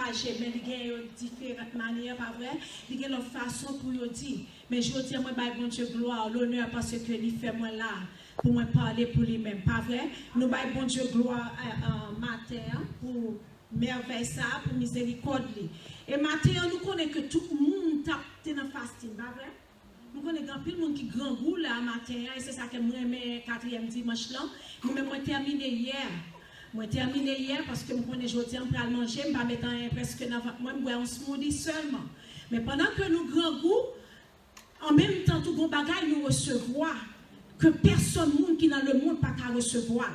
propager, mais il y a différentes manières, pas vrai? Il y a une façon pour dire. Mais je dis, moi, bon Dieu, gloire, l'honneur, parce que il fait moi là, pour moi parler pour lui-même, pas vrai? Nous, bon Dieu, gloire matin, pour merveille ça, pour miséricorde. Et matin, nous connaissons que tout le monde tape dans le fasting, pas vrai? Nous connaissons plus de monde qui grand goût là matin, et c'est ça que moi, mes 4e dimanche là, nous-mêmes, moi, terminé hier. Moi, terminé hier parce que je connais aujourd'hui, on peut manger, je ne vais pas mettre presque dans moi, je bois un smoothie seulement. Mais pendant que nous grand goût, en même temps, tout bon bagage nous recevoir, que personne monde qui dans le monde pas qu'à recevoir.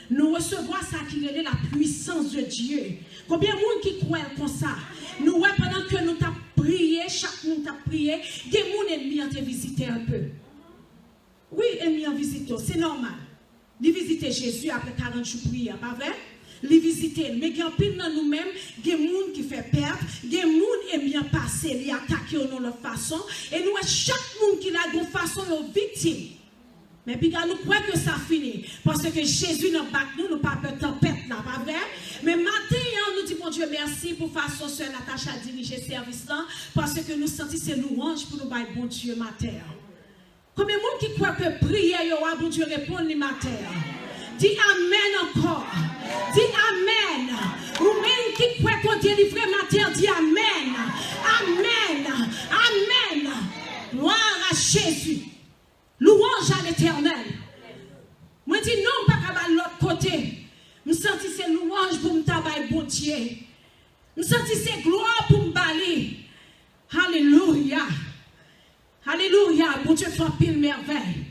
Nous recevoir ça qui relève la puissance de Dieu. Combien de monde qui croit comme ça? Nous voyons pendant que nous t'avons prié, chaque monde t'a prié, il y a des gens ennemis ont visité un peu. Oui, ennemis ont visité, c'est normal. Ils visiter Jésus après 40 jours de prière, pas vrai? Ils visiter, mais il y a pile dans nous-mêmes, il y a des gens qui font perdre, il y a des gens qui aiment bien passer, ils attaquent de leur façon, et nous, chaque monde qui a une façon est victime. Mais puis nous croyons que ça finit, parce que Jésus n'a pas nous, nous pas peur de tempête là, pas vrai? Mais maintenant, nous disons, bon Dieu, merci pour façon seule Natacha à diriger ce service là, parce que nous sentons ces louanges pour nous bailler, bon Dieu, matin. Combien de monde qui croit que prier, bon Dieu répond les matin? Dis Amen encore. Dis Amen. Ou même qui croit qu'on délivre matin, dis Amen. Amen. Amen. Gloire à Jésus. Louange à l'Éternel. Moi, je dis non, pas qu'à l'autre côté. Je sens ces louanges pour me travailler, bon Dieu. Je sens ces gloires pour me balayer. Alléluia. Alléluia. Bon Dieu fait pile merveille.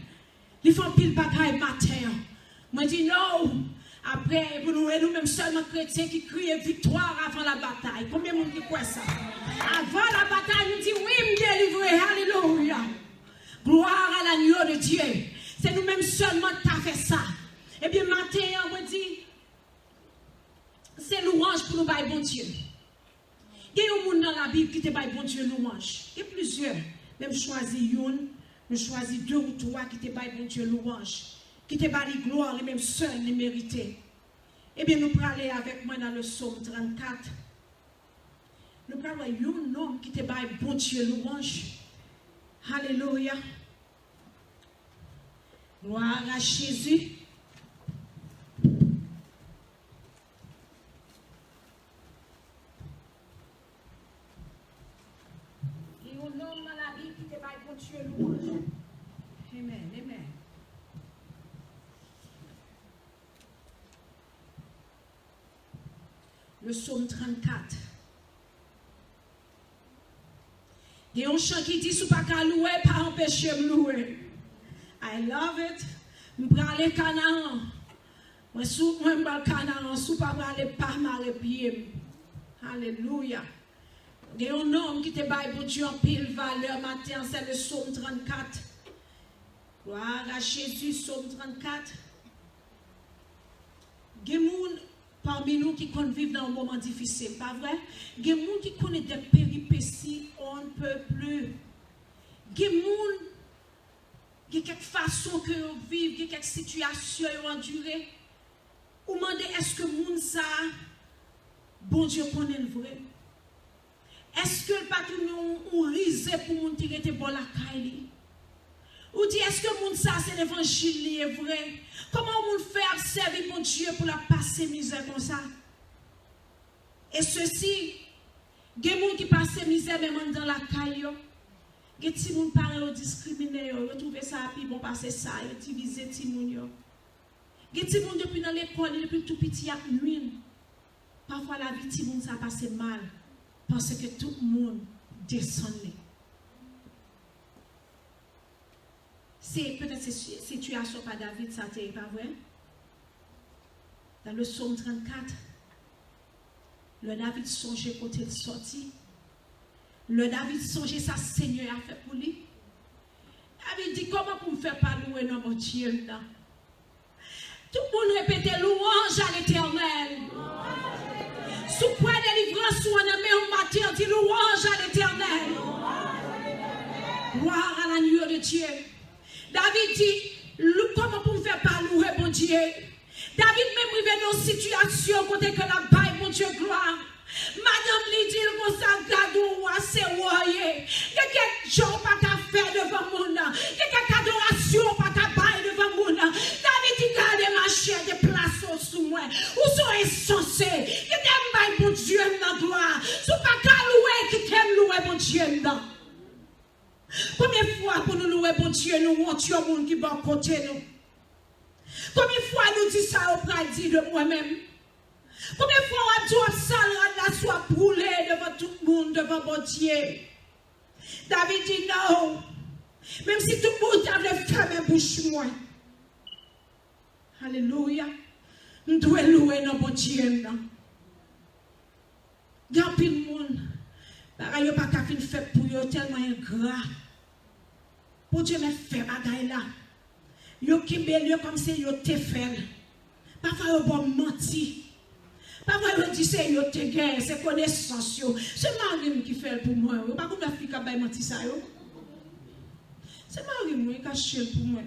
Il fait pile bagaille matin. Moi, je dis non. Après, pour nous-mêmes seulement chrétiens qui crient victoire avant la bataille. Combien de monde qui croit ça? Avant la bataille, nous disons oui, me délivrer. Alléluia. Gloire à l'agneau de Dieu. C'est nous-mêmes seulement qui avons fait ça. Eh bien, matin, on me dit, c'est louange pour nous bailler bon Dieu. Il y a un monde dans la Bible qui te baille bon Dieu louange. Il y a plusieurs. Même choisi une, je choisis 2 ou 3 qui te baille bon Dieu louange. Qui te baille gloire, les mêmes seuls, les mérités. Eh bien, nous allons aller avec moi dans le psaume 34. Nous allons voir un homme qui te baille bon Dieu louange. Alléluia. Gloire à Jésus. Il y a un homme dans la Bible qui te baille bon Dieu louange. Amen, amen. Le psaume 34. Il y a un chant qui dit, sous pas qu'à louer, pas empêcher de louer. I love it. Je vais aller au Canaan. Je vais aller au Canaan. Je vais aller par ma pied. Alléluia. Il y a un homme qui te baille pour Dieu en pile valeur matin, c'est le psaume 34. Gloire à Jésus, psaume 34. Il y a des gens parmi nous qui vivent dans un moment difficile, pas vrai? Il y a des gens qui connaissent des péripéties, on ne peut plus. Il y a des gens qui ont quelques façons que vous vivez, il y a quelques situations que vous endurez. Ou demandez, est-ce que le monde ça, bon Dieu connaît le vrai? Est-ce que le patron ou risé pour le monde qui était bon la caille? Ou dit, est-ce que le monde ça, c'est l'évangile est vrai? Comment on fait servir mon Dieu pour la passer misère comme ça? Et ceci, il y a des gens qui passent misère même dans la caille. Il y a des gens qui parlent discriminés, ils trouvent ça, puis bon passer ça, ils divisent les gens. Il y a des gens depuis dans l'école, depuis tout petit, à nuit. Parfois la vie, les gens ça passe mal. Parce que tout le monde descend. C'est peut-être cette situation par David, ça n'est pas vrai? Dans le psaume 34, le David songeait côté de sortie. Le David songeait sa Seigneur a fait pour lui. David dit, comment pour me faire pas louer dans mon Dieu là? Tout le monde répétait louange à l'Éternel. Sous quoi délivrance ou en amé au matin, dit louange à l'Éternel. Gloire à l'agneau de Dieu. David dit, comment pour me faire pas louer mon Dieu? David même arrivé dans une situation côté que la baille, mon Dieu, gloire. Madame bon Dieu, nous montions au monde qui va côté nous. Combien de fois nous disons ça au pradis de moi-même? Combien de fois on dit ça, la soit brûlée devant tout le monde, devant bon Dieu? David dit non. Même si tout le monde avait fermé bouche moi. Alléluia. Nous devons louer nos bon Dieu. Dans le monde, il n'y a pas qu'à faire pour eux tellement ingrat. Pour Dieu me fait bagaille là. Yo qui belle comme si yo te fait. Parfois yo bon menti. Parfois yo dit c'est yo te gain, c'est connaissance yo. C'est Marie qui fait pour moi. Yo pas comme la fille qui a menti ça yo. C'est Marie moi qui a cherché pour moi.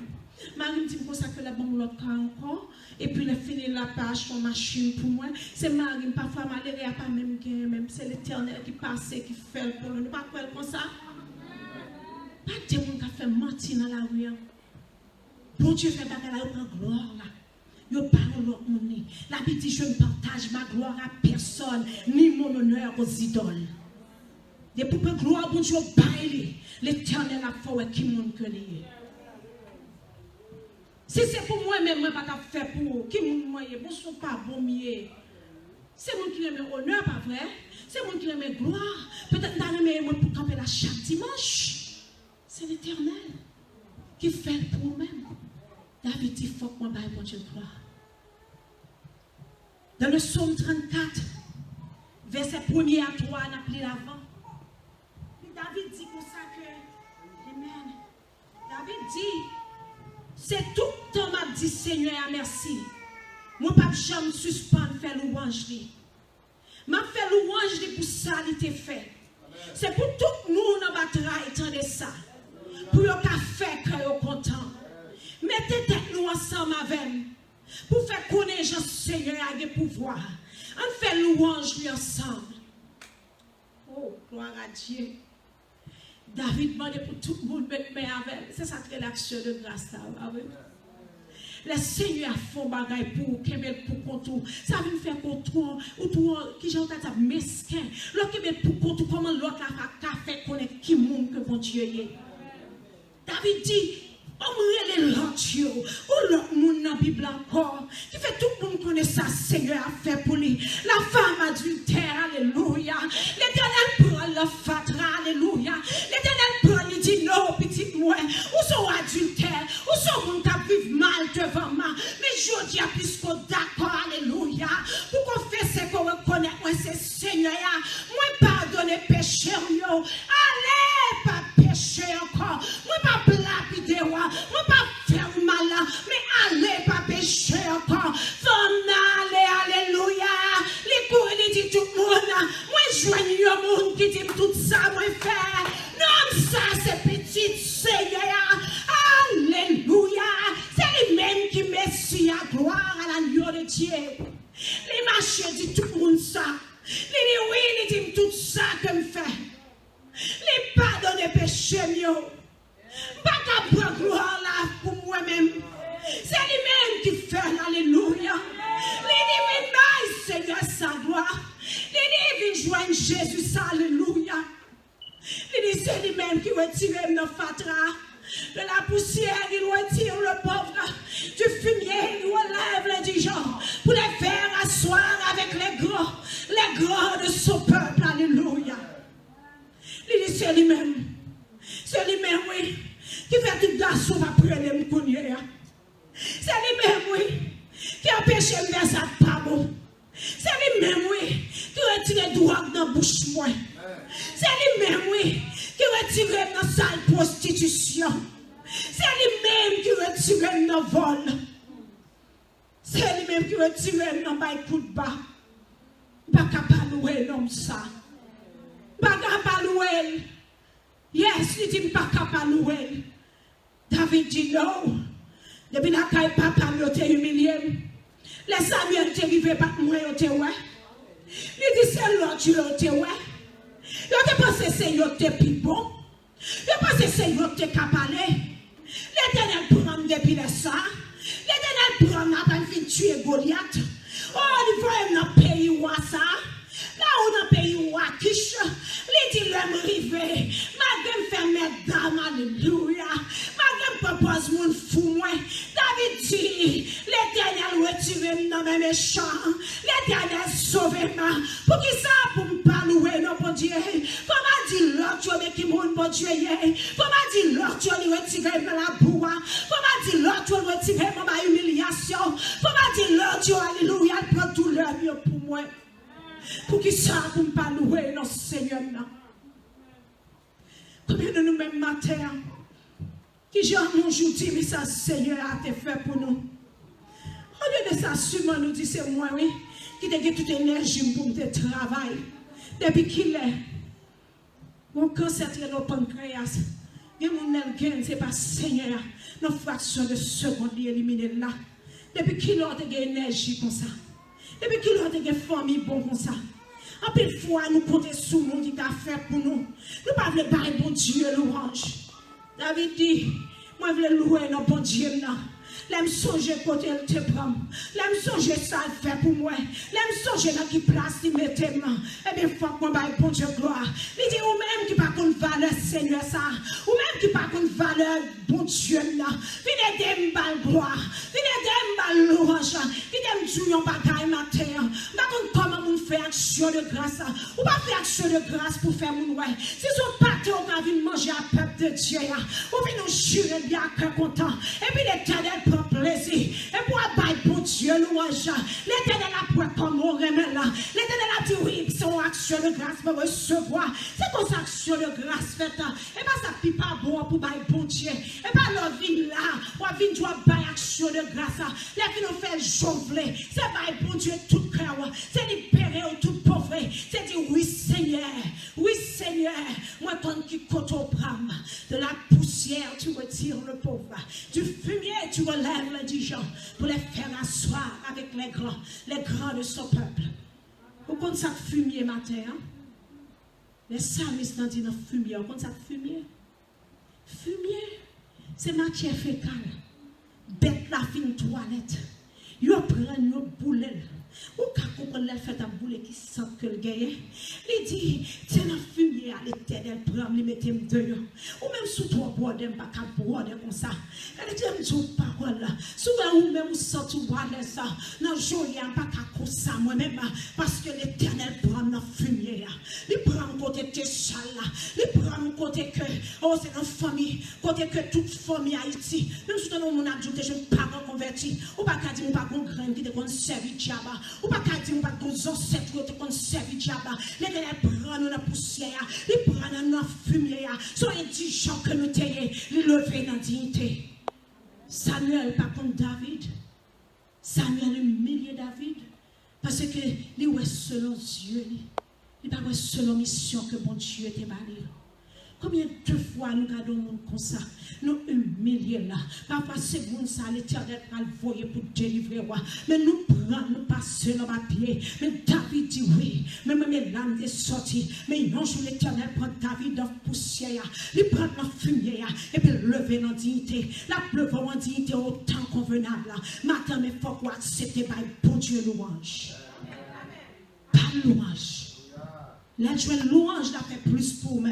Marie me dit que ça fait la bonne l'autre encore et puis elle finit la page sur machine pour moi. C'est Marie parfois malgré a pas même gain même c'est l'Éternel qui passe qui fait pour nous. Pas quoi comme ça. Pas de monde qui fait mentir dans la rue. Bon Dieu fait bagarre là, prend gloire là. Yo parle l'autre monde. La dit je ne partage ma gloire à personne, ni mon honneur aux idoles. Et pour prendre gloire, bon Dieu, baille l'Éternel a fait qui monde que lié. Si c'est pour moi-même, moi pas faire pour qui monde moi, bon sont pas bon mieux. C'est mon qui aime honneur, pas vrai? C'est mon qui aime gloire. Peut-être dans le moi pour camper là chaque dimanche. C'est l'Éternel qui fait pour nous-mêmes. David dit, il faut que moi baille bon Dieu gloire. Dans le psaume 34, verset 1er à 3, on a appelé l'avant. David dit comme ça que, amen. David dit, c'est tout le temps m'a dit Seigneur merci. Mon pape jamais suspend faire louange li. M'a fait louange li pour ça il te fait. C'est pour tout nous dans battra étendre ça. Pour yo ka faire que yo content. Mettez tête nous ensemble avec pour faire connaître Seigneur a des pouvoirs. On fait louange lui ensemble. Oh, gloire à Dieu. David demandait pour tout le monde mettre main avec. C'est ça que l'action de grâce là. Le Seigneur a fait bagaille pour Kemel pour contour. Ça veut faire contour ou qui j'ai entendu mesquin. L'autre Kemel pour contour comment l'autre a fait connaître qui monde que bon Dieu est. David dit on me les l'autre ou l'autre monde dans la Bible encore qui fait tout le monde connaît ça Seigneur a fait pour lui. La femme adultère, alléluia. L'Éternel prend le fatra, alléluia. L'Éternel prend, il dit non, petit moi, où sont adultères, où sont mon qui vivent mal devant moi. Mais je dis à plus qu'on d'accord, alléluia. Pour qu'on fasse ce qu'on reconnaît, moi c'est Seigneur, moi pardonner péché, allez, pas péché encore, moi pas blapider, moi pas faire mal, mais allez, pas péché encore, femme, allez, alléluia. Les cours, il dit tout le monde, moi joigne au monde qui dit tout ça, moi faire. Non, ça c'est petit Seigneur, alléluia. C'est lui-même qui messie à gloire à la lueur de Dieu. Les marchés dit tout le monde ça. Il dit oui, il dit tout ça que me fait. Les pardonner péché mieux. Pas qu'à prendre gloire là pour moi-même. C'est lui-même qui fait, alléluia. Il dit mais Seigneur sa gloire. Il dit joindre Jésus ça, alléluia. Il dit c'est lui-même qui retire nos fatras. De la poussière, il retire le pauvre. Du fumier, il relève les indigents. Pour les faire asseoir avec les grands de son peuple. Alléluia. Il dit c'est lui-même. C'est lui-même, oui. Qui fait tout garçon après les moukonniers. C'est lui-même, oui. Qui empêche de faire ça pas bon. C'est lui-même, oui. Qui retire les drogues dans la bouche, moi. C'est lui-même, oui. Qui retire dans la salle prostitution. C'est lui-même qui retire dans le vol. C'est lui-même qui retire dans le coup de bas. Pas capable de louer l'homme ça. Pas capable de louer. Yes, il dit pas capable de louer. David dit non. Depuis la caille papa me t'ai humilié. Les Samuel t'es arrivé pas moi t'es ouais. Il dit c'est l'autre tu ouais. Yo te pense c'est yo te pi bon. Yo pense c'est yo te capable. L'Éternel prend depuis le sang. L'Éternel prend n'a pas fin tuer Goliath. Oh, il faut dans pays où ça. Là où dans pays où Akish, il dit l'homme rivé. Malgré me faire mes dames, alléluia. cause mon fou moi. David dit, l'Éternel retire dans mes méchants. L'Éternel sauve-moi. Pour qui ça, pour me pas louer, non, bon Dieu. Comment dit l'autre, mais qui moun, bon Dieu, comment dit l'autre, il retire dans la boue. Comment dit l'autre, il retire dans ma humiliation. Comment dit l'autre, alléluia, il prend tout l'heure pour moi. Pour qui ça, pour me pas louer, non, Seigneur, non. Combien de nous-mêmes matin, qui j'ai mon jour dit, mais ça, Seigneur, a été fait pour nous. Au lieu de ça, sûrement nous dit, c'est moi, oui, qui te donne toute l'énergie pour me travailler. Depuis qu'il est, mon cancer est dans le pancréas. Et mon elgain, c'est pas Seigneur, nos fractions de seconde éliminer là. Depuis qu'il a de l'énergie comme ça. Depuis qu'il a de famille bon comme ça. En plus de fois, nous comptons sur nous qui t'a fait pour nous. Nous ne pouvons pas parler bon Dieu louange. David dit, moi je veux louer notre bon Dieu là. L'aime songer côté elle te prend. L'aime songer ça fait pour moi. L'aime songer dans qui place il mette main. Eh bien, faut que moi baille bon Dieu gloire. Il dit ou même qui pas qu'on valeur Seigneur ça. Ou même qui pas qu'on valeur bon Dieu là. Venez d'aimer bal gloire. Venez d'aimer bal louange. Venez d'aimer jouer en bagaille matin. Pas comment on fait action de grâce. Ou pas faire action de grâce pour faire mon ouais. Si son pâté on va venir manger à peuple de Dieu. Ou venir nous jurer bien à cœur content. Et puis l'Éternel prend plaisir. Et pour abattre bon Dieu louange. L'Éternel a pris comme on remet là. L'Éternel a dit oui, son action de grâce pour recevoir. C'est comme ça action de grâce faite. Et pas ça pipe pas bon pour bailler bon Dieu. Et pas leur vie là. Ou vie doit bailler action de grâce. La vie nous fait jonfler. C'est bailler bon Dieu tout cœur. C'est libérer tout pauvre. C'est dire oui Seigneur. Oui Seigneur. Moi quand qui côte au bram. De la poussière tu retires le pauvre. Du fumier tu relèves l'indigent. Pour les faire asseoir avec les grands de son peuple. Vous comptez ça fumier matin? Hein? Les salmistes disent dans fumier. Vous comptez ça fumier? Fumier, c'est matière fécale. Bête la fine toilette. Ils prennent nos boulets. Ou quand on l'a fait un boulet qui sent que le gars, il dit, c'est la fumier à l'Éternel, prend, il mette dedans. Ou même sous toi, boire pas qu'à boire comme ça. Elle dit, je ne pas quoi là. Souvent, ou même sent tout boire ça. Non, je n'ai pas qu'à ça moi-même. Parce que l'Éternel prend la fumier. Il prend côté tes chals là. Il prend côté que, oh, c'est notre famille. Côté que toute famille Haïti. Même si on a dit que je ne suis pas converti. Ou pas qu'à dire, pas qu'on graine qui te conserve diable. Ou pas qu'à dire, pas qu'on ancêtres qui te conserve diable. L'Éternel prend la poussière. Il prend la fumier. Soyez indigents que nous t'ayons. Il lever dans la dignité. Samuel, pas comme David. Samuel humilié David. Parce que lui, est selon Dieu. Il n'est pas selon mission que bon Dieu t'a donné. Combien de fois nous gardons le monde comme ça? Nous humilions là. Parfois, c'est bon ça, l'Éternel a envoyé pour délivrer. Mais nous prenons, nous passons dans ma pied. Mais David dit oui. Mais mes lames sont sorties. Mais non, je l'Éternel prend David dans la poussière. Il prend la fumée. Et puis lever dans la dignité. La pleuvoir en dignité autant convenable. Maintenant, mais il faut qu'on accepte par bon Dieu louange. Pas louange. La joie louange l'a fait plus pour moi.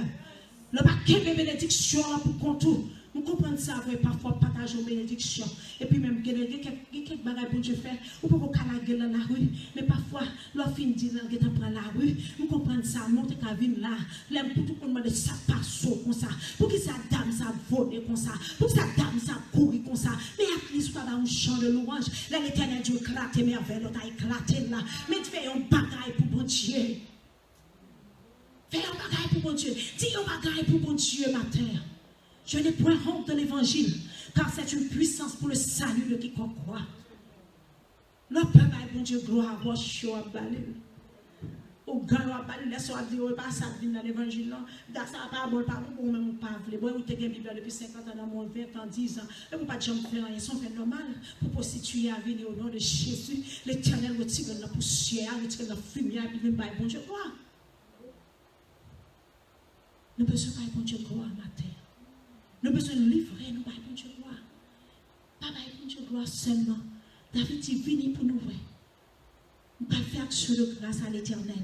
Le paquet de bénédiction pour contour. Nous comprenons ça, parfois partager une bénédiction. Et puis même, il y a quelques bagages pour Dieu faire. Ou pour qu'on la gueule dans la rue. Mais parfois, l'on finit de dire qu'il prend la rue. Nous comprenons ça, monter qu'à venir là. L'aime pour tout le monde de ça passe comme ça. Pour que sa dame ça vole comme ça. Pour que sa dame ça courir comme ça. Mais à l'histoire dans un chant de louange. Là, l'Éternel Dieu éclate merveille. L'autre a éclaté là. Mais tu fais un bagaille pour bon Dieu. Fais un bagaille pour bon Dieu. Dis un bagaille pour bon Dieu matin. Je n'ai point honte de l'évangile, car c'est une puissance pour le salut de quiconque croit. Le peuple a bon Dieu gloire, roche à balé. Au grand à balé, laisse-moi dire, pas ça dans l'évangile. Ça n'a pas bon, pas bon, même pas vrai. Bon, vous avez une Bible depuis 50 ans, dans mon 20 ans, 10 ans. Et vous ne pouvez pas faire rien, c'est fait normal. Pour prostituer à venir au nom de Jésus, l'Éternel retire la poussière, retire la fumée, et puis il va bon Dieu gloire. Nous besoin de bon Dieu gloire matin. Nous besoin de livrer, nous bon Dieu gloire. Pas bon Dieu gloire seulement. David dit, venez pour nous. Nous allons faire action de grâce à l'Éternel.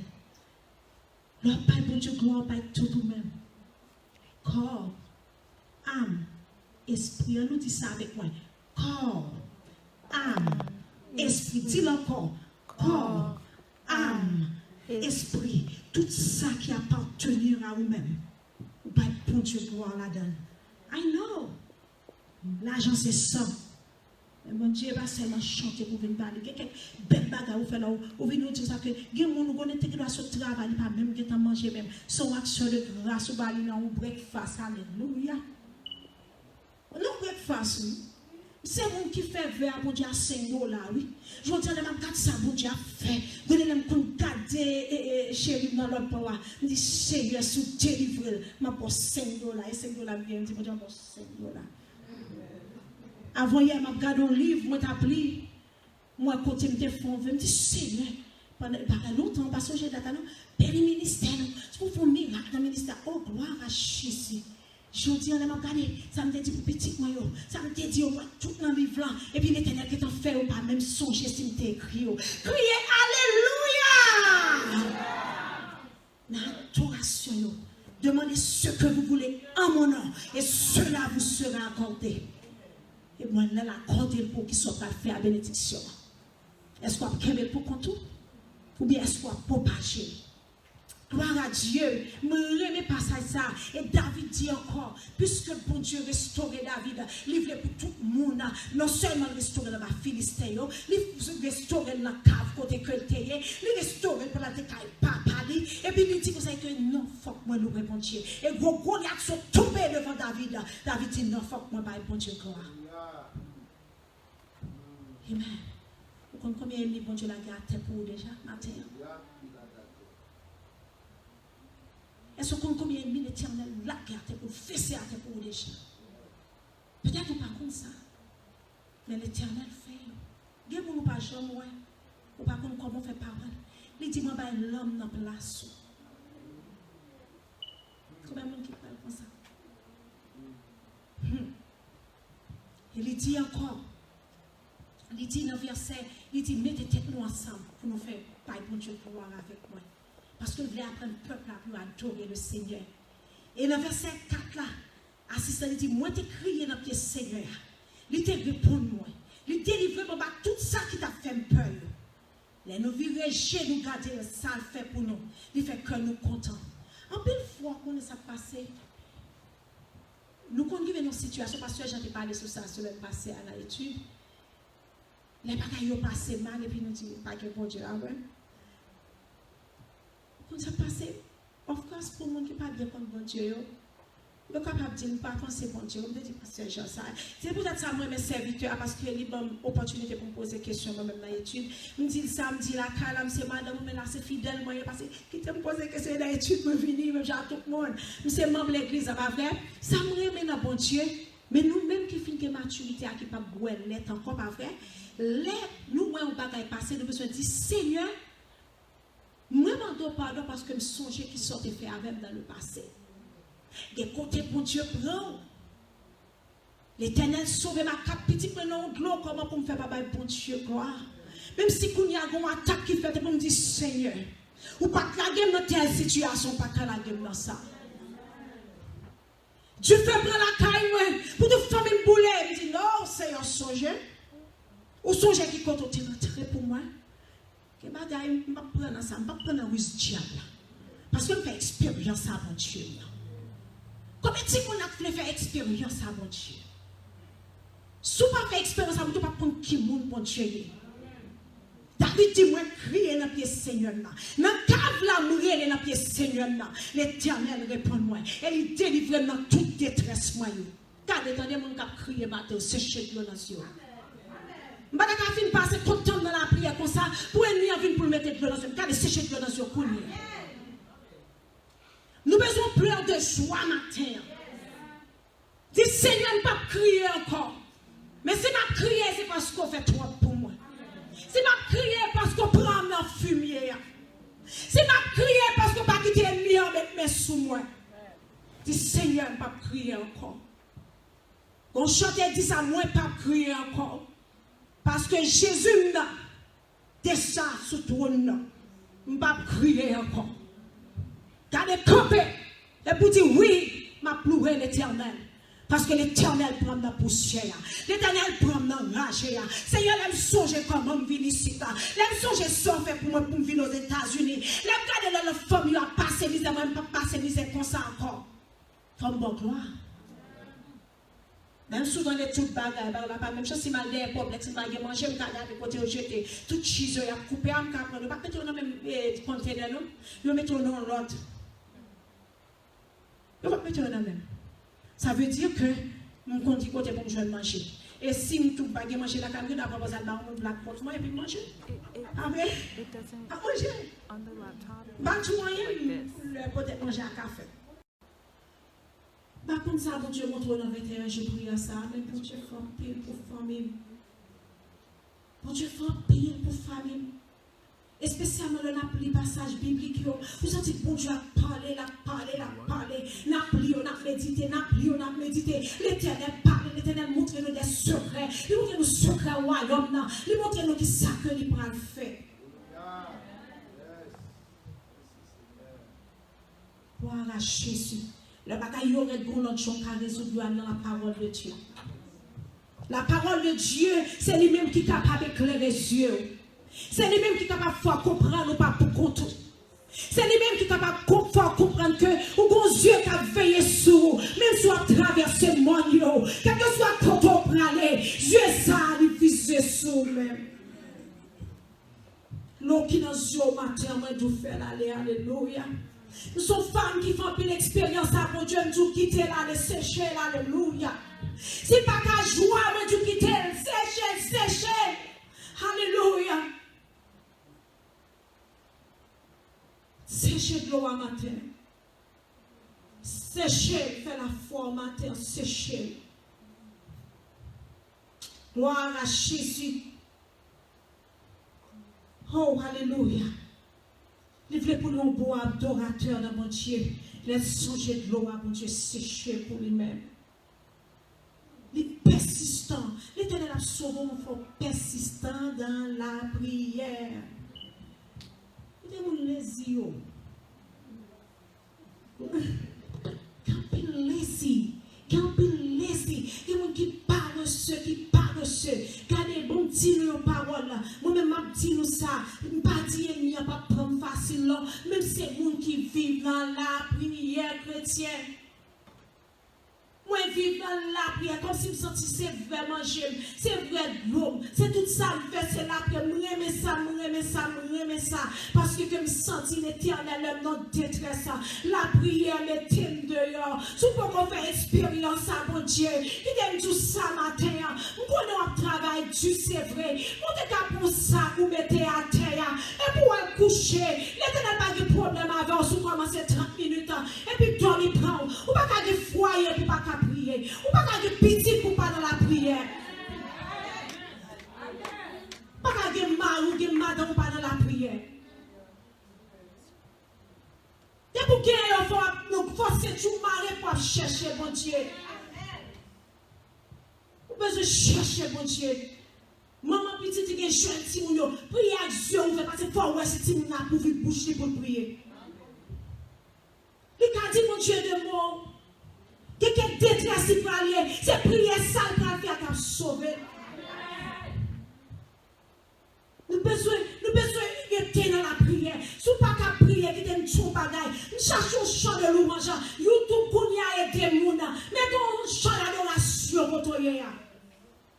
Nous pas bon Dieu gloire, pas tout nous-mêmes. Corps, âme, esprit. On nous dit ça avec moi. Corps, âme, esprit. Dis-le encore. Corps, âme, esprit. Tout ça qui appartient à vous-même. Vous ne pouvez pas pour Dieu pouvoir la donner. I know. L'argent, c'est ça. Mais mon Dieu va seulement chanter pour venir parler. Quelqu'un belle bagarre vous fait là, vous venez nous dire ça que les gens nous connaissent qui doivent se travailler, pas même qui manger même. Son action de grâce ou bali dans un breakfast. Alléluia. Non breakfast. C'est mon qui fait verre pour Dieu à 5 $, oui. Je veux dire, je regarde ça, mon Dieu a fait. Je vais regarder chérie dans l'autre power. Je dis, chérie, sous délivré, je vais 5 $. Et 5 $, je dis, mon Dieu, je vais 5 $. Avant hier, je regarde un livre, moi t'appelé. Moi, côté me défend, je me dis, Seigneur, pendant longtemps, parce que j'ai dit, Père ministère, c'est pour faire un miracle dans le ministère. Oh, gloire à Jésus. Je dis, on m'a regardé, ça me dit pour petit moi, ça me dit, on tout dans le livre là. Et puis l'éternel qui t'en fait, ou pas même songer si me écrit. Criez Alléluia! L'adoration, demandez ce que vous voulez en mon nom, et cela vous sera accordé. Et moi, là, l'accorder pour qu'il soit pas fait à bénédiction. Est-ce qu'on a pour compte ou bien est-ce qu'on a propagé? Gloire à Dieu, me remets pas ça. Et David dit encore, puisque bon Dieu restaurer David, livre pour tout le monde, non seulement restaurer dans la Philistin, il restaurer dans la cave côté que le théier, il restaurer pour la décaille papa, et puis il dit que non, faut que moi nous bon Dieu. Et Goliath sont tombés devant David. David dit non, faut que moi bon Dieu gloire. Amen. Vous comprenez combien de bon Dieu la garde pour vous déjà matin? Est-ce qu'on combien de l'éternel la garde pour fesser à terre pour vous déjà? Peut-être que pas comme ça. Mais l'éternel fait. Vous ne pouvez pas jamais, ou pas comme comment faire parole. Il dit, moi, l'homme dans la place. Combien de monde qui parle comme ça? Il dit encore. Il dit dans le verset, il dit, mettez tête nous ensemble pour nous faire pas bon Dieu pouvoir avec moi. Parce que vous voulez apprendre le peuple à adorer le Seigneur. Et dans le verset 4 là, assistant, il dit, moi t'ai crié dans le pied Seigneur. Il t'a répondu moi. Il t'a délivré moi tout ça qui t'a fait peur. Les nous virer chez nous garder ça le fait pour nous. Il fait que nous contents. En plus fois qu'on ça passé, nous connaissons nos situations parce que j'ai parlé sur ça sur le passé à l'étude. Les bagailles ont passé mal et puis nous disons pas que bon Dieu a ouais. Quand ça passe, of course, pour le monde qui parle bien contre bon Dieu, je suis capable de dire, pas penser bon Dieu, je me dis, pasteur Jean, ça. C'est peut-être ça, moi, mes serviteurs, parce que j'ai une opportunité pour me poser des questions, moi-même, dans l'étude. Je me dis, ça, me dit, la calme, c'est madame, mais là, c'est fidèle, moi, parce que qui te me pose des questions dans l'étude, je venir, même j'ai tout le monde. Je suis membre de l'église, ça va vrai. Ça me remet dans bon Dieu, mais nous-mêmes qui finissons maturité, qui ne pas l'être encore, pas vrai. Nous, on va passer, nous besoin de dire, Seigneur, moi, je demande pardon parce que je songe qui sont faits avec dans le passé. Des côtés pour Dieu prend. L'Éternel sauve ma cap petit maintenant de l'eau comment pour me faire papa bon Dieu gloire. Même si il y a une attaque qui fait pour me dire Seigneur, ou pas que la gueule dans telle situation, pas que la gueule dans ça. Dieu fait prendre la caille pour te faire une boule. Il dit non, c'est un songe. Ou songe qui compte au pour moi. Je ne vais pas prendre ça, je ne vais pas prendre le diable. Parce que je fais expérience à mon Dieu. Combien de temps on a fait expérience à mon Dieu? Si on ne fait expérience à mon Dieu, on ne peut pas prendre qui monde mon Dieu. David dit, moi, crier dans le pied Seigneur. Dans le cave là, mourir dans le pied Seigneur. L'Éternel répond moi. Et il délivre dans toute détresse. Car attendez, mon cap crier matin, c'est chez Dieu dans les yeux. Je ne vais pas passer trop de temps dans la prière comme ça pour ennemi à venir pour mettre de l'eau dans le cas de sécher de l'eau dans le cou. Nous avons besoin de pleurs de joie matin. Dis Seigneur, je ne vais pas crier encore. Mais si je crie, c'est parce qu'on fait trop pour moi. Si je crie, c'est parce qu'on prend ma fumier. Si je crie, c'est parce qu'on ne va pas quitter l'ennemi avec mes sous moi. Dis Seigneur, je ne vais pas crier encore. Quand chanteur dit ça, moi, je ne vais pas crier encore. Parce que Jésus n'a déjà sous le trône. Je ne vais pas crier encore. Gardez campé. Et pour dire oui, m'a pleuré l'Éternel. Parce que l'Éternel prend dans la poussière. L'Éternel prend dans la rage. Seigneur, l'aime songer comment je vis ici. L'aime songer ça fait pour moi pour vivre aux États-Unis. L'aime garder dans la femme, il a passé misère, même pas passé misère comme ça encore. Comme bon gloire. Même souvent les toutes bagages, même chose si mal des problèmes, si mal manger, je vais regarder côté où j'étais. Tout cheese, il a coupé, il a prendre. Pas mettre dans le même conteneur, non? Il va mettre dans l'autre. Il va mettre dans le même. Ça veut dire que mon compte côté pour que je vais manger. Et si je ne peux pas manger la caméra, je vais proposer à mon black pot, moi et puis manger. Après, à manger. Pas tout moyen, peut-être manger à café. Par contre, ça, bon Dieu montre dans 21, je prie à ça, mais bon Dieu fait pile pour famille. Bon Dieu fait pile pour famille. Et spécialement le passage biblique, vous sentez que bon Dieu a parlé, n'a médité. L'Éternel parle, l'Éternel montre nous des secrets. Il montre nous secrets au royaume, il montre nous qui ça que il pourra le faire. Pour arracher Jésus. Le bagaille y aurait de l'autre chose qui a résolu dans la parole de Dieu. La parole de Dieu, c'est lui-même qui est capable d'éclairer les yeux. C'est lui-même qui est capable de faire comprendre ou pas pour compte. C'est lui-même qui est capable de faire comprendre que ou bon Dieu qui a veillé sur vous, même si on traverse le monde, quel que soit quand on prend aller, Dieu ça lui vise sur vous-même. L'eau qui dans le yeux matin, moi je fais aller, alléluia. Nous sommes femmes qui font une expérience à mon Dieu, nous quitter là, les sécher, alléluia. C'est pas qu'à joie, mais nous quitter, sécher. Alléluia. Sécher de l'eau à matin. Sécher, faire la foi au matin, sécher. Gloire à Jésus. Oh, alléluia. Il voulait pour nous un beau adorateur dans mon Dieu. Laisse songer de l'eau à mon Dieu sécher pour lui-même. Il est persistant. L'Éternel a sauvé mon frère persistant dans la prière. Il est mon lazy. Quand il lazy. Il y a des gens qui parlent, gardez bon petit nos paroles là. Moi-même je dis nous ça, je ne pas dire il n'y a pas prendre facile là, même c'est les gens qui vivent dans la prière chrétienne. Moi je vis dans la prière comme si je me sentais c'est vraiment j'aime, c'est vrai de l'homme, c'est tout ça le fait, c'est la prière, je remets ça, parce que je me sentis l'Éternel dans détresse, la prière, le thème dehors, si vous pouvez faire expérience à mon Dieu, il aime tout ça matin, vous connaissez un travail, Dieu c'est vrai, vous êtes pour ça, vous mettez à terre, et pour aller coucher, l'Éternel n'a pas de problème avant, vous commencez 30 minutes, et puis toi il prend, ou pas qu'à des foyers, ou pas qu'à prier, ou pas qu'à des petits pour pas dans la prière. Pas qu'à des mal ou des madame ou pas dans la prière. Et pour qu'il y ait nous forcer tout mal pour chercher mon Dieu. Vous besoin chercher mon Dieu. Maman petite qui est jeune, si vous priez à Dieu, vous faites passer pour voir si vous n'avez pas pu boucher pour prier. Il a dit mon Dieu de mots. Quelqu'un détresse pour aller, c'est prier sale pour faire qu'à sauver. Nous besoin de dans la prière. Si vous n'avez pas prier, qui t'aime tout bagaille. Nous cherchons un chant de louange. YouTube, qu'on y a aidé moun. Mettons un chant d'adoration pour toi.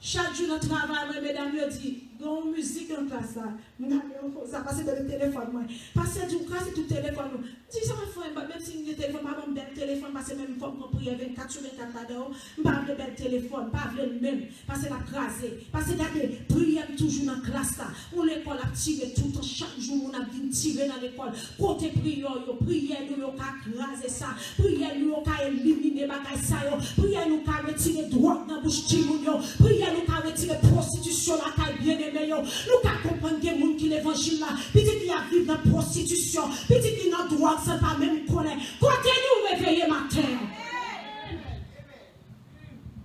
Chaque jour, notre travail, mesdames, me dit, dans la musique en classe, ça passe dans le téléphone. Passez du cas, c'est tout téléphone. Si ça me fait, même si le téléphone, pas un bel téléphone, parce que même faut qu'on prie 24 sur 24 là-dedans, pas de bel téléphone, pas le même, parce que la crasé, parce que regardez, prière toujours dans la classe là. On l'école a tiré tout le temps, chaque jour, on a bien tiré dans l'école. Côté prière, prière, nous avons crasé ça, prière, nous avons éliminé ça, prière, nous avons retiré drogue dans la bouche de prière, nous avons retiré prostitution la caille bien aimé. Nous avons compris des gens qui l'évangile là, petit qui a vécu dans la prostitution, petit qui n'a droit, ça pas même connaître. Côté nous réveiller matin.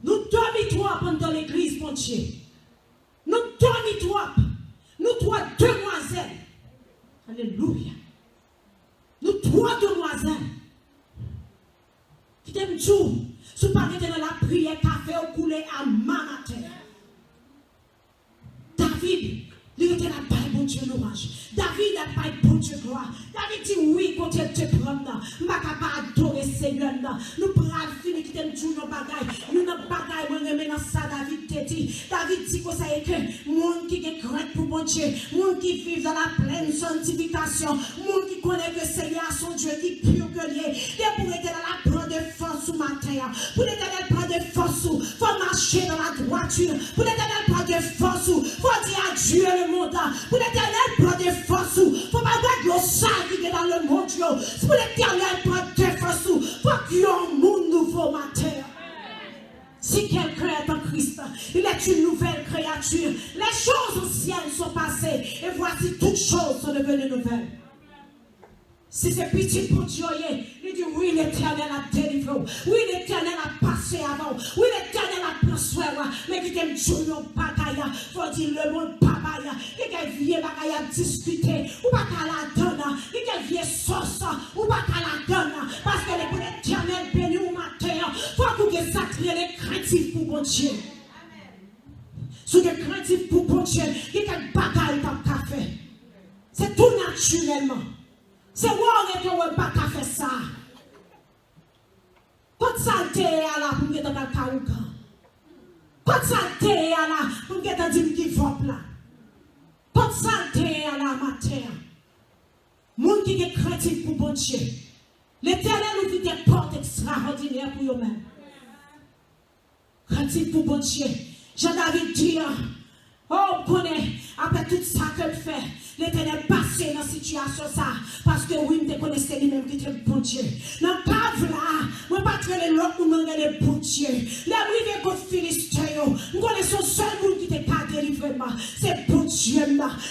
Nous dormons pendant l'église, mon Dieu. Nous dormons nous trois demoiselles. Alléluia. Nous trois demoiselles. Qui t'aiment tout. Sous pas dans la prière, café au coulé à matin. David, il était là, bon Dieu louange. David n'a pas bon Dieu gloire. David dit oui, quand il te prend, je ne vais pas adorer Seigneur. Nous prenons finir qui t'aime tout nos bagailles. Nous n'avons pas bagailles, dans ça, David te dit. David dit que ça est que, monde qui est crainte pour bon Dieu, monde qui vit dans la pleine sanctification, monde qui connaît que Seigneur son Dieu qui pur que lié. Et pour être dans la prendre de force sous ma terre, pour être dans la prendre de force sous, faut marcher dans la droiture, pour être dans la prendre de force sous, faut dire adieu le monde, pour l'éternel prend des forces, faut pas voir le sang qui est dans le monde, pour l'éternel prend des forces, faut qu'il y ait un monde nouveau matin. Si quelqu'un est en Christ, il est une nouvelle créature. Les choses anciennes sont passées et voici toutes choses sont devenues nouvelles. Si c'est petit pour Dieu, il dit oui, l'éternel a délivré. Oui, l'éternel a passé avant. Oui, l'éternel a pris soin. Mais qui t'aime Dieu, non, bagaille. Faut dire le monde, papa. Il y a vieux bagaille à discuter. Ou pas qu'à la donne. Il y a vieux sauce. Ou pas qu'à la donne. Parce que l'éternel béni ou matin. Faut que vous attirez les craintifs pour bon Dieu. Si vous êtes craintifs pour bon Dieu, il y a des bagailles dans le café. C'est tout naturellement. C'est où on est qu'on ne pas faire ça. Quand ça t'est là pour que dans le caouka. Quand ça t'est là pour que dans le qui vop là. Quand ça t'est là matin. Monde qui est craintif pour bon Dieu. L'Éternel ouvre des portes extraordinaires pour eux-mêmes. Craintif pour bon Dieu. Jean-David dit, oh, on connaît, après tout ça qu'elle fait, l'Éternel passé dans la situation ça, parce que oui, je connaissais lui-même qui était bon Dieu. Dans le cave là, je ne pas traiter l'autre pour me donner bon Dieu. Les arrivés contre Philistin, nous connaissons seul monde qui n'était pas délivré, c'est bon Dieu.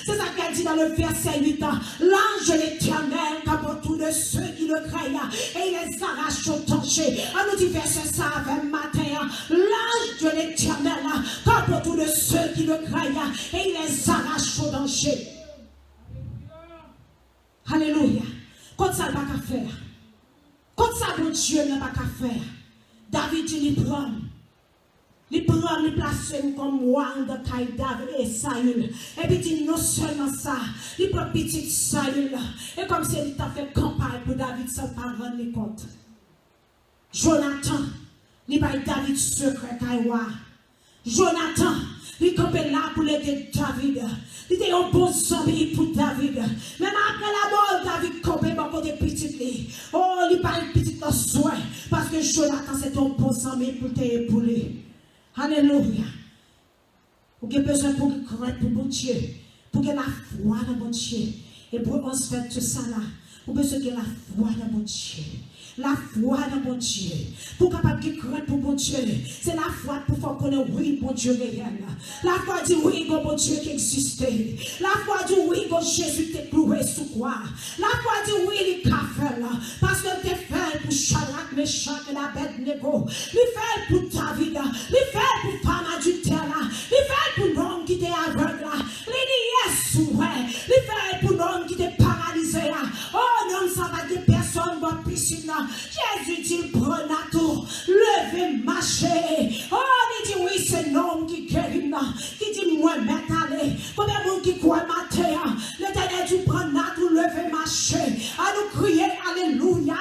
C'est ça qu'elle dit dans le verset 8. L'ange de l'Éternel campe autour de ceux qui le craignent et il les arrache au danger. On nous dit verset ça avec matin. L'ange de l'Éternel campe autour de ceux qui le craignent et il les arrache au danger. Alléluia. Quand ça n'a pas qu'à faire. Quand ça, mon Dieu n'a pas qu'à faire. David dit, il prend. Il prend, il place comme roi de David et Saül. Et puis il dit, non seulement ça, il prend petit Saül. Et comme si il t'a fait campagne pour David sans pas rendre compte. Jonathan, il va David secret Kaïwa. Jonathan, il campait là pour l'aider David. Il était un bon ami pour David. Même après la mort, David campait pour côté petit. Oh, il parle petit dans soin. Parce que Jonathan, c'est un bon ami pour t'épauler. Alléluia. Vous avez besoin pour croire pour mon Dieu. Pour que la foi dans mon Dieu. Et pour qu'on se fasse tout ça là. Vous avez besoin de la foi dans mon Dieu. La foi dans mon Dieu. Pour capable de croire pour mon Dieu. C'est la foi pour faire connaître oui, mon Dieu réel. La foi dit oui, mon Dieu qui existait. La foi dit oui, mon Jésus t'est cloué sous quoi. La foi dit oui, il a fait là. Parce que t'es fait pour Shadrach, Meshach et la bête négo. Il fait pour David. Il fait pour femme adultère là. Il fait pour l'homme qui était aveugle là. Il dit yes, ouais. Il fait pour l'homme qui était paralysé là. Oh non, ça va des personnes dans la piscine là. Jésus dit prenez tout, levez, marchez. Oh, il dit oui, c'est l'homme qui guérit là. Qui dit moi, mettre aller. Combien de monde qui croit matin? L'Éternel dit prenez tout, levez, marchez. À nous crier, alléluia,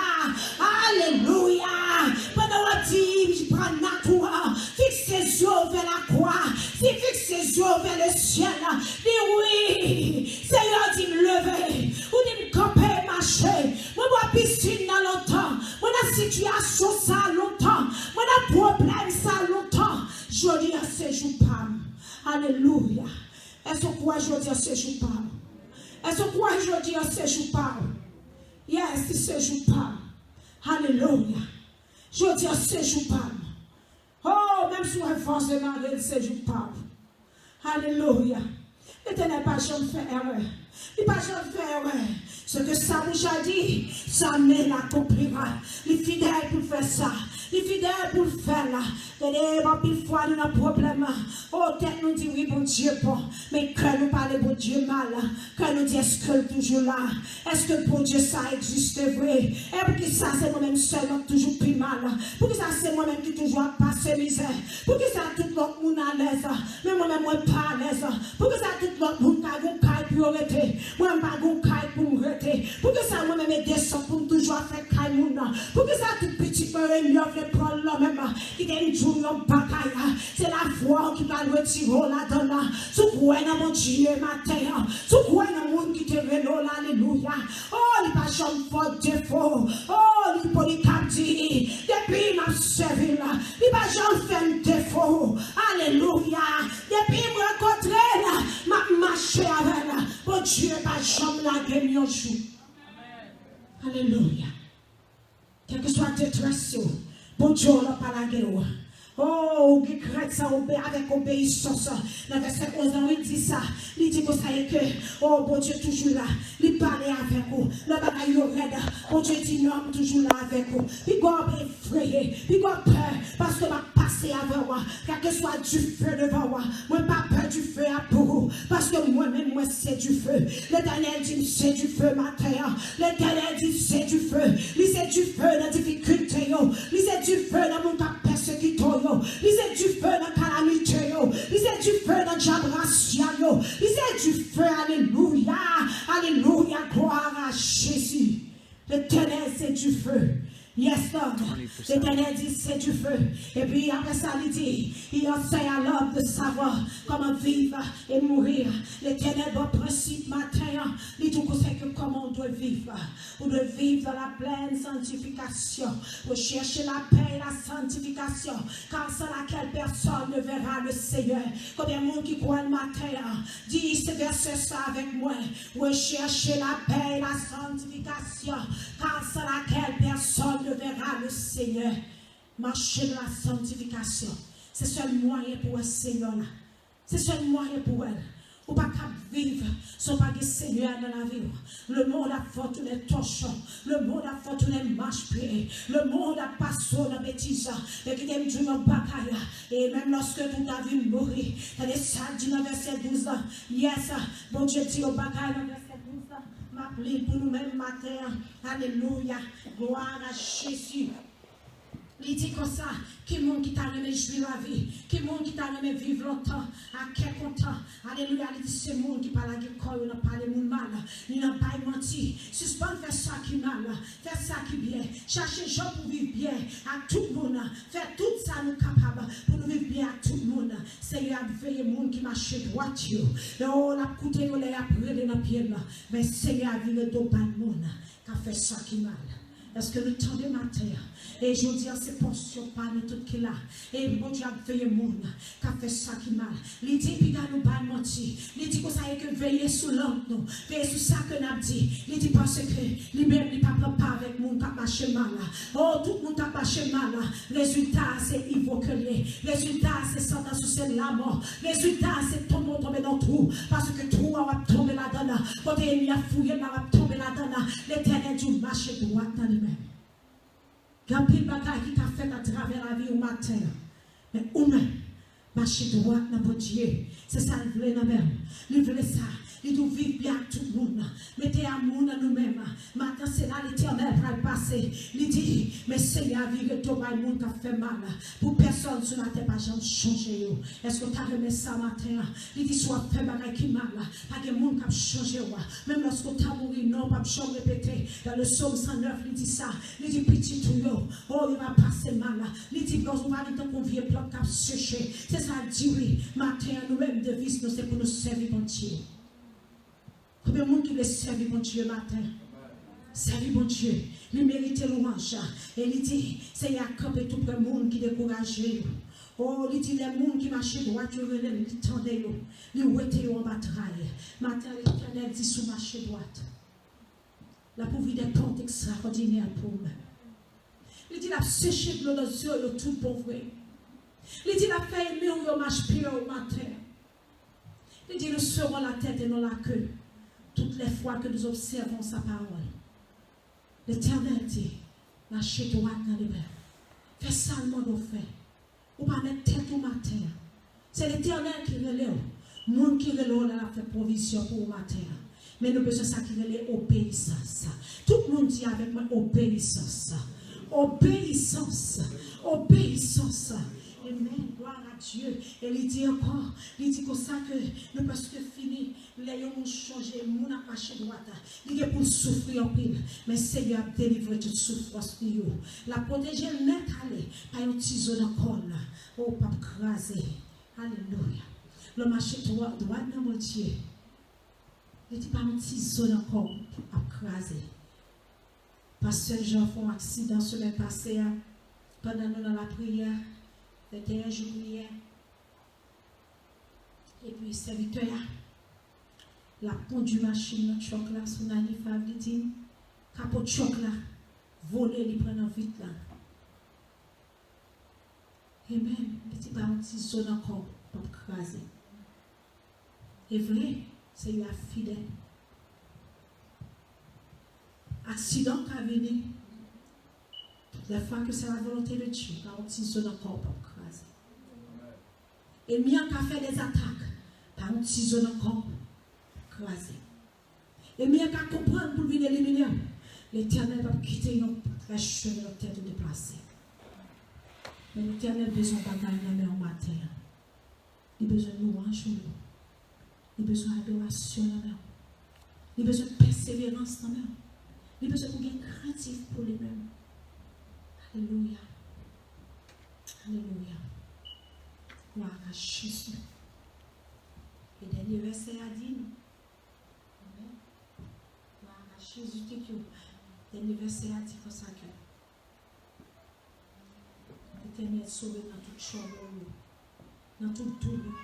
alléluia. Pendant on dit prenez tout, fixe ses yeux vers la croix. Si fixe ses yeux vers le ciel, dis oui, Seigneur dit lever, ou dit camper, marcher. Moi, je piscine dans longtemps. Moi, la situation ça longtemps. Moi, la problème ça longtemps. Je dis à ces jours pas. Alléluia. Est-ce que quoi je dis à ces jours pas? Est-ce que quoi je dis à ces jours pas? Yes, ces jours pas. Alléluia. Je dis à ces jours pas. Oh, même si on force de marrer, ces jours pas. Alléluia. L'Éternel pas jamais fait erreur. Il pas jamais fait erreur. Ce que ça vous a dit, ça l'accomplira. Les fidèles pour faire ça. Il est fidèle pour le faire là. Regardez, pas pile fois nous avons un problème. Oh, tête nous dit oui, bon Dieu, bon. Mais quand nous parlons, bon Dieu, mal. Quand nous dit est-ce que le toujours là? Est-ce que bon Dieu, ça existe vrai? Et pour que ça, c'est moi-même seulement toujours plus mal. Pour que ça, c'est moi-même qui toujours passe misère. Pour que ça, tout l'autre monde à l'aise. Mais moi-même, moi, pas à l'aise. Pour que ça, tout l'autre monde a un caille pour arrêter. Moi, je pas un caille pour me arrêter. Pour que ça, moi-même, descend pour toujours faire caille moun. Pour que ça, tout petit peu, il offre le prendre là-même. Qui gagne jour en bataille. C'est la foi qui va le retirer là-dedans. Sous quoi, dans mon Dieu, matin. Sous quoi, dans mon monde qui te vélo, alléluia. Oh, il pas jamais faute défaut. Oh, il peut cap dire. Depuis ma servi là, il pas jamais fait défaut. Alléluia. Depuis me rencontrer là, m'a marché avec là. Bon Dieu, pas jamais la gueule un jour. Alléluia. Quel que soit détresse, bon Dieu, on n'a pas la gueule. Oh, qui crête ça avec obéissance. Dans verset 11, il dit ça. Il dit que ça est que, oh, bon Dieu, toujours là. Il parle avec vous. Le bagaille est raide. Bon Dieu dit non, toujours là avec vous. Puis quoi, effrayé. Puis quoi, peur. Parce que va passer avec moi. Quel que soit du feu devant moi. Moi, pas peur du feu à pour. Parce que moi-même, moi, c'est du feu. L'Éternel dit, c'est du feu, matin. L'Éternel dit, c'est du feu. Lui, c'est du feu dans la difficulté. Lui, c'est du feu dans mon cas persécuteur. Lisez du feu dans la calamité. Lisez du feu dans la jabration. Lisez du feu, alléluia. Alléluia, gloire à Jésus. L'éternel, c'est du feu. Yes, Lord. L'éternel dit c'est du feu. Et puis après ça, il dit, il enseigne à l'homme de savoir comment vivre et mourir. L'éternel, bon principe matin, il dit que comment on doit vivre. On doit vivre dans la pleine sanctification. Pour chercher la paix et la sanctification. Car sans laquelle personne ne verra le Seigneur. Combien de monde qui croit le matin, dit ce verset ça avec moi. Rechercher la paix et la sanctification. Car sans laquelle personne ne verra le Seigneur. Marcher dans la sanctification. C'est seul moyen pour le Seigneur là. C'est seul moyen pour elle. Ou pas qu'à vivre sans pas de Seigneur dans la vie. Le monde a fait tous les torches. Le monde a fait tous les marche-pieds. Le monde a passé dans la bêtise. Et qui aime Dieu en bataille. Et même lorsque tout a vu mourir. T'as des salles dit dans verset 12. Yes, bon Dieu dit au bataille dans verset 12. M'appeler pour nous-mêmes matin. Alléluia. Gloire à Jésus. Il dit comme ça, qui monde qui t'a aimé jouir la vie, qui monde qui t'a aimé vivre longtemps, à quel content. Alléluia, il dit c'est monde qui parle à l'école, il n'a pas les monde mal, il n'a pas menti. Suspend faire ça qui mal, faire ça qui bien, chercher gens pour vivre bien à tout le monde, faire tout ça nous capable pour nous vivre bien à tout le monde. Seigneur, veille le monde qui marche droit, on a coûté, on a pris dans pied là, mais Seigneur, vivre le dos pas le monde, qui a fait ça qui mal. Est-ce que le temps de matin, et je dis à ces portions pas de tout qui là, et bon Dieu a veillé le monde, qui a fait ça qui mal. Il dit, puis nous pas mentir. Il dit que ça est que veiller sous l'angle, nous, veiller sous ça que nous avons dit. Il dit parce que lui-même, il ne parle pas avec le monde qui a marché mal. Oh, tout le monde a marché mal. Résultat, c'est évoquer. Résultat, c'est sentir sous c'est la mort. Résultat, c'est tomber dans le trou. Parce que le trou va tomber là-dedans. Quand il a fouillé, il va tomber là-dedans. L'éternel du marché droit dans lui-même. Il y a un pile de bagaille qui t'a fait à travers la vie au matin. Mais ou-même, marcher droit dans votre Dieu. C'est ça qu'il voulait nous-mêmes. Il voulait ça. Il doit vivre bien tout le monde. Mettez amour dans nous-mêmes. Maintenant, c'est là l'Éternel va le passer. Il dit, mais Seigneur, vivre tout le monde qui a fait mal. Pour personne sur la terre, pas jamais changer. Est-ce que tu as remis ça matin? Il dit, soit fait bagaille qui mal. Pas de monde qui a changé. Même lorsque tu as mouru, non, pas de répéter. Dans le psaume 109, il dit ça. Il dit, petit tout yo. Oh, il va passer mal. Il dit, quand on va aller dans un vieux plat qui a séché. C'est ça, il dit, oui. Matin, nous-mêmes, devise, nous, c'est pour nous servir mon Dieu. Combien de monde qui veut servir mon Dieu matin? Servir mon Dieu. Il mérite louange. Et il dit, c'est Jacob et tout le monde qui décourage. Oh, il dit, les gens qui marchent droit, ils tendent, ils ouétaient en bataille. Matin, l'Éternel dit, sous marcher droite. La pauvreté des plantes extraordinaires pour moi. Il dit, la séché de l'eau dans les yeux, tout bon vrai. Il dit, la fait aimer, on marche pire au matin. Il dit, nous serons la tête et non la queue. Toutes les fois que nous observons sa parole. L'Éternel dit, marchez droit dans les mains. Fais seulement de faire. Ou pas mettre tête au matin. C'est l'Éternel qui relève. Monde qui relève, a fait provision pour le matin. Mais nous besoin ça qui relève obéissance. Tout le monde dit avec moi obéissance. Obéissance. Obéissance. Amen. Gloire à Dieu. Et il dit encore, il dit comme ça que nous parce que fini, les gens ont changé, nous avons marché droite. Il dit pour souffrir en pile. Mais Seigneur a délivré toute souffrance pour vous. La protéger net aller. Pas un petit zone encore là. Oh, pas craser. Alléluia. Le marché droit dans mon Dieu. Il dit pas un petit zone encore à craser. Pasteur Jean fait un accident semaine passée. Pendant nous dans la prière. 21 jours prière. Et puis, serviteur, la conduit machine, notre choc là, son année favori, capot choc là, voler, il prend vite là. Amen. Petit pas un petit zone encore pour craser. Et vrai, c'est la fidèle. Accident qui a venu. La fois que c'est la volonté de Dieu, par un petit zone encore pour craser. Et bien qu'à faire des attaques, par un petit zone encore craser. Et bien qu'à comprendre pour venir éliminer, l'Éternel va quitter nos flèches sur notre tête déplacée. Mais l'Éternel a besoin de bagaille dans le matin. Il a besoin de louange. Il a besoin d'adoration. Il a besoin de persévérance. Il a besoin de gagner craintif pour lui-même. Alléluia. Alléluia. Gloire à Jésus. Et dernier verset a dit. Amen. Gloire à Jésus. Dernier verset a dit comme ça que l'Éternel sauve dans toute chose, dans toute douleur,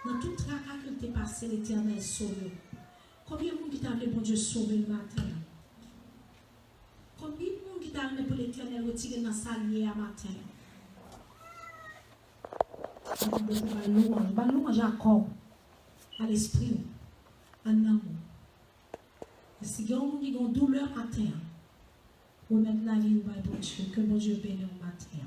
dans tout tracas qu'il t'est passé, l'Éternel sauve. Combien de monde qui t'a appelé bon Dieu sauver le matin? Combien de monde qui t'a amené pour l'Éternel retirer dans sa liée à matin? Louange encore à l'esprit, à l'amour. Et si il y a un monde qui a une douleur matin, pour mettre la vie au bon Dieu, que bon Dieu bénisse au matin.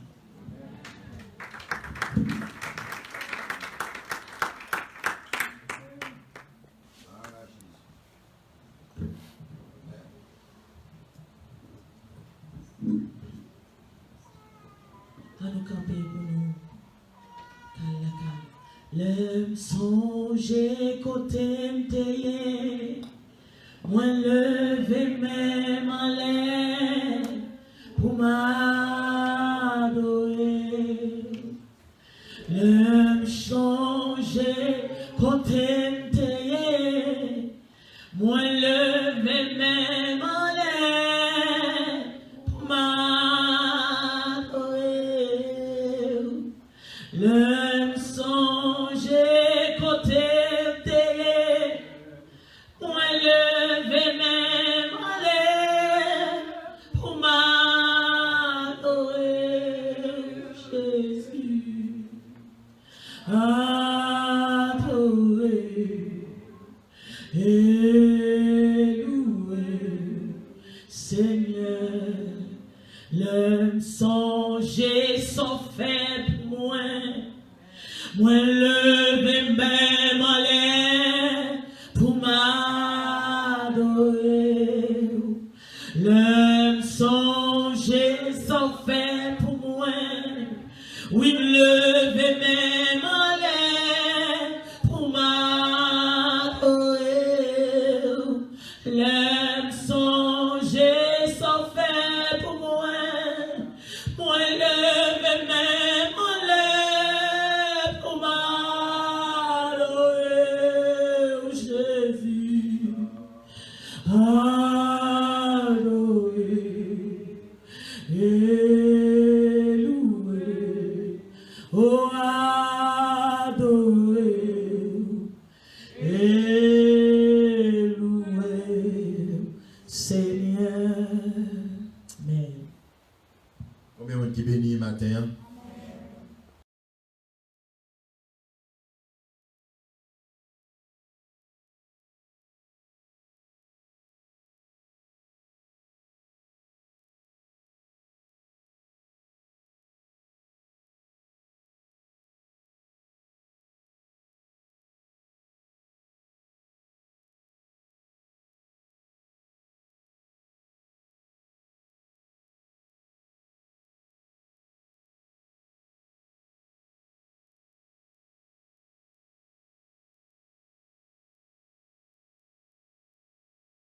Le songe côté m'teye, moi lever même en l'air pour m'adorer. Le songe côté m'teye, moi lever même en l'air pour m'adorer. Le songe côté t'ayé, moi lever même en l'air pour m'adorer Jésus, adorer et louer Seigneur. Le songe sont faits pour moi. Moi lever même en l'air pour m'adorer. Le songe sont faits pour moi. Oui, lever même en l'air pour m'adorer. Le songe sont faits pour moi. Moi lever même en l'air pour m'adorer Jésus, adorer et louer, oh adorer et louer Seigneur. Amen. Combien de monde qui bénit matin?